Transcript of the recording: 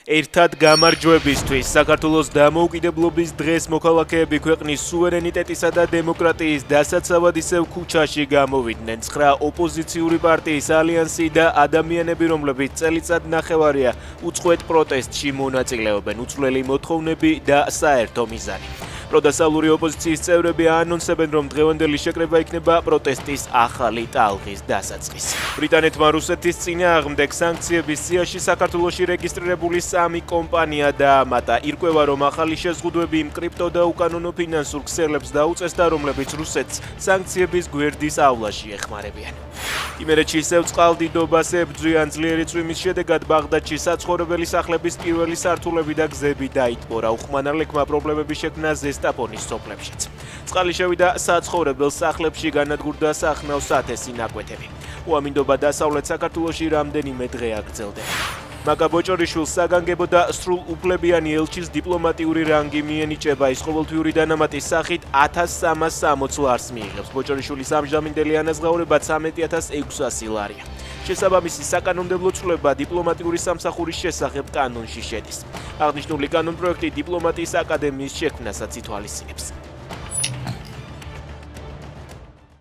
ერთად გამარჯვებისთვის საქართველოს დამოუკიდებლობის დღეს მოქალაქეები ქვეყნის სუვერენიტეტისა და დემოკრატიის დასაცავად ისევ ქუჩაში გამოვიდნენ. 9 ოპოზიციური პარტიის ალიანსი და ადამიანები, რომლებიც წელიწად ნახევარია უწყვეტ პროტესტში მონაწილეობენ, უცვლელი მოთხოვნები და საერთო მიზანი. პროდასავლური ოპოზიციის წევრები აანონსებენ, რომ დღევანდელი შეკრება იქნება პროტესტის ახალი ტალღის დასაწყისი. ბრიტანეთმა რუსეთის წინააღმდეგ სანქციების სიაში საქართველოში რეგისტრირებული 3 კომპანია დაამატა. ირკვევა, რომ ახალი შეზღუდვები იმ კრიპტო და უკანონო ფინანსურ ქსელებს დაუწეს და რომლებიც რუსეთს სანქციების გვერდის ავლაში ეხმარებიან. იმერეთში ისევ წყალდიდობას ებრძვიან. ძლიერი წვიმის შედეგად ბაღდადში საცხოვრებელი სახლების პირველი სართულები და გზები დაიტბორა. უხმანარლექმა პრობლემები შექმნა ზესტაფონის სოფლებშიც. წყალი შევიდა საცხოვრებელ სახლებში, განადგურდა სახნავ სათესი ნაკვეთები. უამინდობა დასავლეთ საქართველოში რამდენიმე დღე აგრძელდება. მაკა ბოჭორიშვილს საგანგებო და სრულუფლებიანი ელჩის დიპლომატიური რანგი მიენიჭება. ის ყოველთვიური დანამატის სახით 1360 ლარს მიიღებს. ბოჭორიშვილის ამჟამინდელი ანაზღაურება 13600 ლარია. შესაბამისი საკანონმდებლო ცვლილება დიპლომატიური სამსახურის შესახებ კანონში შედის. აღნიშნული კანონპროექტი დიპლომატიის აკადემიის შექმნასაც ითვალისწინებს.